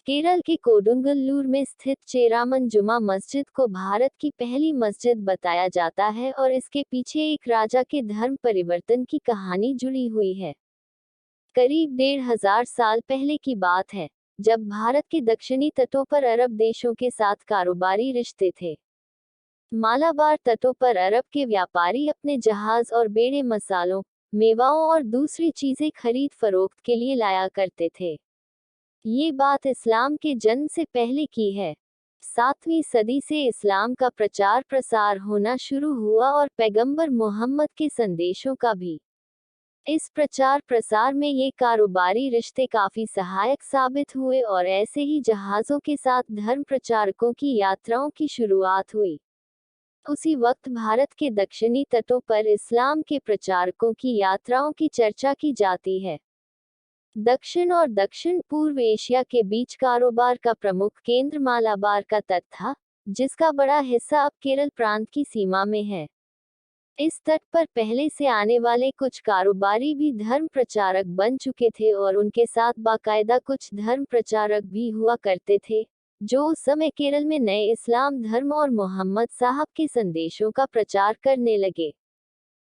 केरल के कोडुंगल्लूर में स्थित चेरामन जुमा मस्जिद को भारत की पहली मस्जिद बताया जाता है और इसके पीछे एक राजा के धर्म परिवर्तन की कहानी जुड़ी हुई है। करीब 1500 साल पहले की बात है, जब भारत के दक्षिणी तटों पर अरब देशों के साथ कारोबारी रिश्ते थे। मालाबार तटों पर अरब के व्यापारी अपने जहाज और बेड़े मसालों, मेवाओं और दूसरी चीजें खरीद फरोख्त के लिए लाया करते थे। ये बात इस्लाम के जन्म से पहले की है। 7वीं सदी से इस्लाम का प्रचार प्रसार होना शुरू हुआ और पैगंबर मोहम्मद के संदेशों का भी। इस प्रचार प्रसार में ये कारोबारी रिश्ते काफी सहायक साबित हुए और ऐसे ही जहाजों के साथ धर्म प्रचारकों की यात्राओं की शुरुआत हुई। उसी वक्त भारत के दक्षिणी तटों पर इस्लाम के प्रचारकों की यात्राओं की चर्चा की जाती है। दक्षिण और दक्षिण पूर्व एशिया के बीच कारोबार का प्रमुख केंद्र मालाबार का तट था, जिसका बड़ा हिस्सा अब केरल प्रांत की सीमा में है। इस तट पर पहले से आने वाले कुछ कारोबारी भी धर्म प्रचारक बन चुके थे और उनके साथ बाकायदा कुछ धर्म प्रचारक भी हुआ करते थे, जो उस समय केरल में नए इस्लाम धर्म और मोहम्मद साहब के संदेशों का प्रचार करने लगे।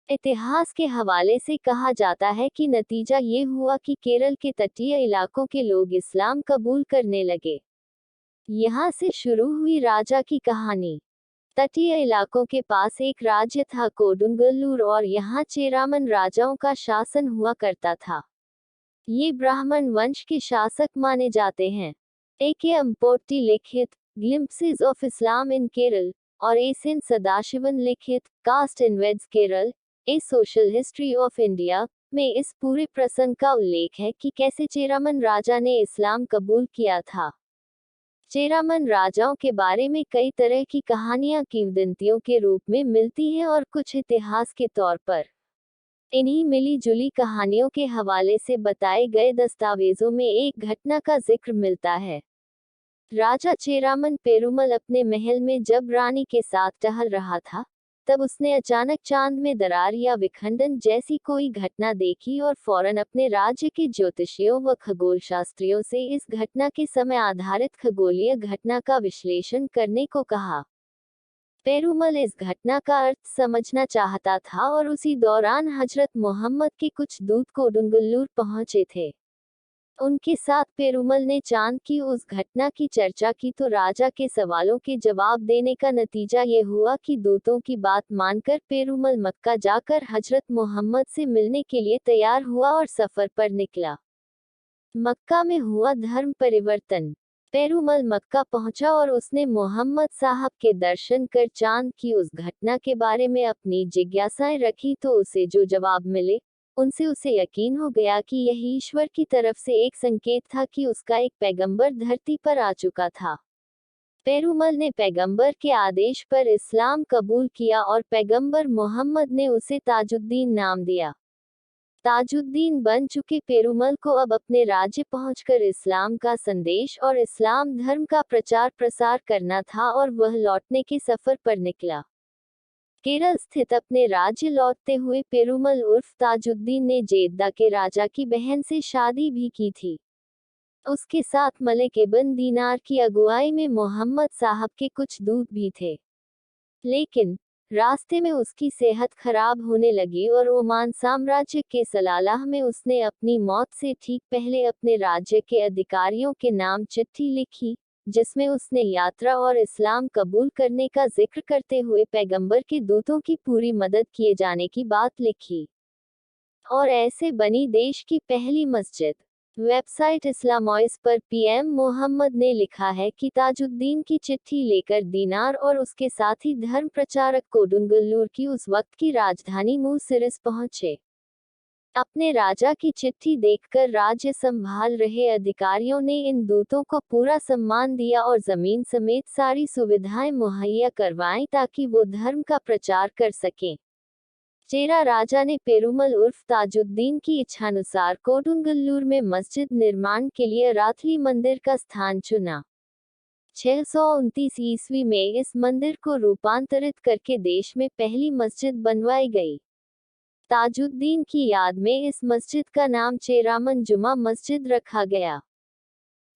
इतिहास के हवाले से कहा जाता है कि नतीजा ये हुआ कि केरल के तटीय इलाकों के लोग इस्लाम कबूल करने लगे। यहाँ से शुरू हुई राजा की कहानी। तटीय इलाकों के पास एक राज्य था कोडुंगल्लूर और यहाँ चेरामन राजाओं का शासन हुआ करता था। ये ब्राह्मण वंश के शासक माने जाते हैं। A.K. अम्पोट्टी लिखित Glimpses of Islam in Kerala और एस.एन. सदाशिवन लिखित caste invades Kerala, a social history of India में इस पूरे प्रसंग का उल्लेख है कि कैसे चेरामन राजा ने इस्लाम कबूल किया था। चेरामन राजाओं के बारे में कई तरह की कहानियां किंवदंतियों के रूप में मिलती हैं और कुछ इतिहास के तौर पर। इन्हीं मिली जुली कहानियों के हवाले से बताए गए दस्तावेजों में एक घटना का जिक्र मिलता है। राजा चेरामन पेरुमल अपने महल में जब रानी के साथ टहल रहा था, तब उसने अचानक चांद में दरार या विखंडन जैसी कोई घटना देखी और फौरन अपने राज्य के ज्योतिषियों व खगोल शास्त्रियों से इस घटना के समय आधारित खगोलीय घटना का विश्लेषण करने को कहा। पेरुमल इस घटना का अर्थ समझना चाहता था और उसी दौरान हजरत मोहम्मद के कुछ दूत कोडुंगल्लूर पहुंचे थे। उनके साथ पेरुमल ने चांद की उस घटना की चर्चा की तो राजा के सवालों के जवाब देने का नतीजा ये हुआ कि दूतों की बात मानकर पेरुमल मक्का जाकर हजरत मोहम्मद से मिलने के लिए तैयार हुआ और सफर पर निकला। मक्का में हुआ धर्म परिवर्तन। पेरुमल मक्का पहुंचा और उसने मोहम्मद साहब के दर्शन कर चांद की उस घटना के बारे में अपनी जिज्ञासाएं रखी तो उसे जो जवाब मिले, उनसे उसे यकीन हो गया कि यह ईश्वर की तरफ से एक संकेत था कि उसका एक पैगंबर धरती पर आ चुका था। पेरुमल ने पैगंबर के आदेश पर इस्लाम कबूल किया और पैगंबर मोहम्मद ने उसे ताजुद्दीन नाम दिया। ताजुद्दीन बन चुके पेरुमल को अब अपने राज्य पहुंचकर इस्लाम का संदेश और इस्लाम धर्म का प्रचार प्रसार करना था और वह लौटने के सफर पर निकला। केरल स्थित अपने राज्य लौटते हुए पेरुमल उर्फ ताजुद्दीन ने जेद्दा के राजा की बहन से शादी भी की थी। उसके साथ मलिक इब्न दीनार की अगुवाई में मोहम्मद साहब के कुछ दूत भी थे। लेकिन रास्ते में उसकी सेहत खराब होने लगी और ओमान साम्राज्य के सलालाह में उसने अपनी मौत से ठीक पहले अपने राज्य के अधिकारियों के नाम चिट्ठी लिखी, जिसमें उसने यात्रा और इस्लाम कबूल करने का जिक्र करते हुए पैगंबर के दूतों की पूरी मदद किए जाने की बात लिखी। और ऐसे बनी देश की पहली मस्जिद। वेबसाइट इस्लामॉइस पर पीएम मोहम्मद ने लिखा है कि ताजुद्दीन की चिट्ठी लेकर दीनार और उसके साथी धर्म प्रचारक कोडुंगल्लूर की उस वक्त की राजधानी मुसिरिस पहुंचे। अपने राजा की चिट्ठी देखकर राज्य संभाल रहे अधिकारियों ने इन दूतों को पूरा सम्मान दिया और जमीन समेत सारी सुविधाएं मुहैया करवाईं ताकि वो धर्म का प्रचार कर सकें। चेरा राजा ने पेरुमल उर्फ ताजुद्दीन की इच्छानुसार कोडुंगल्लूर में मस्जिद निर्माण के लिए राथली मंदिर का स्थान चुना। 629 ईस्वी में इस मंदिर को रूपांतरित करके देश में पहली मस्जिद बनवाई गई। ताजुद्दीन की याद में इस मस्जिद का नाम चेरामन जुमा मस्जिद रखा गया।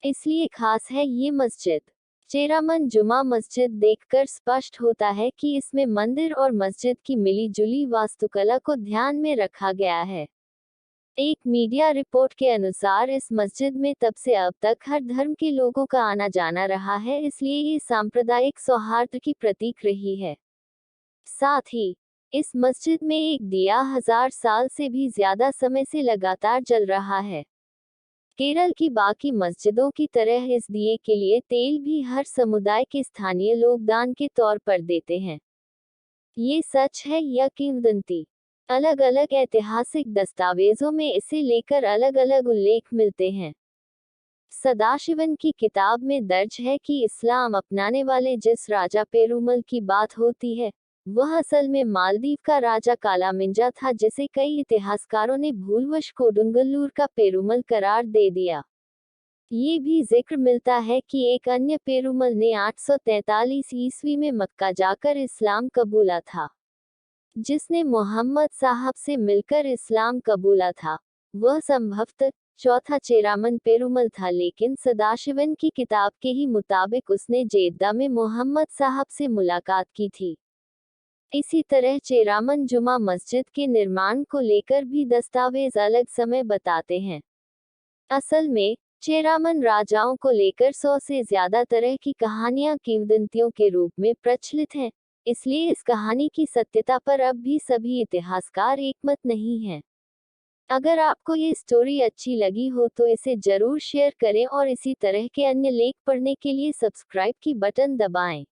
इसलिए खास है ये मस्जिद। चेरामन जुमा मस्जिद देखकर स्पष्ट होता है कि इसमें मंदिर और मस्जिद की मिली-जुली वास्तुकला को ध्यान में रखा गया है। एक मीडिया रिपोर्ट के अनुसार इस मस्जिद में तब से अब तक हर धर्म के लोगों का आना जाना रहा है, इसलिए ये सांप्रदायिक सौहार्द की प्रतीक रही है। साथ ही इस मस्जिद में एक दिया 1000 साल से भी ज्यादा समय से लगातार जल रहा है। केरल की बाकी मस्जिदों की तरह इस दिए के लिए तेल भी हर समुदाय के स्थानीय लोग दान के तौर पर देते हैं। ये सच है या किंवदंती? अलग अलग ऐतिहासिक दस्तावेजों में इसे लेकर अलग अलग उल्लेख मिलते हैं। सदाशिवन की किताब में दर्ज है कि इस्लाम अपनाने वाले जिस राजा पेरुमल की बात होती है, वह असल में मालदीव का राजा कालामिंजा था, जिसे कई इतिहासकारों ने भूलवश कोडुंगल्लूर का पेरुमल करार दे दिया। ये भी जिक्र मिलता है कि एक अन्य पेरुमल ने 843 ईस्वी में मक्का जाकर इस्लाम कबूला था। जिसने मोहम्मद साहब से मिलकर इस्लाम कबूला था, वह संभवतः चौथा चेरामन पेरुमल था, लेकिन सदाशिवन की किताब के ही मुताबिक उसने जेद्दा में मोहम्मद साहब से मुलाकात की थी। इसी तरह चेरामन जुमा मस्जिद के निर्माण को लेकर भी दस्तावेज अलग समय बताते हैं। असल में चेरामन राजाओं को लेकर 100 से ज्यादा तरह की कहानियां किंवदंतियों के रूप में प्रचलित हैं, इसलिए इस कहानी की सत्यता पर अब भी सभी इतिहासकार एकमत नहीं हैं। अगर आपको ये स्टोरी अच्छी लगी हो तो इसे जरूर शेयर करें और इसी तरह के अन्य लेख पढ़ने के लिए सब्सक्राइब की बटन दबाएं।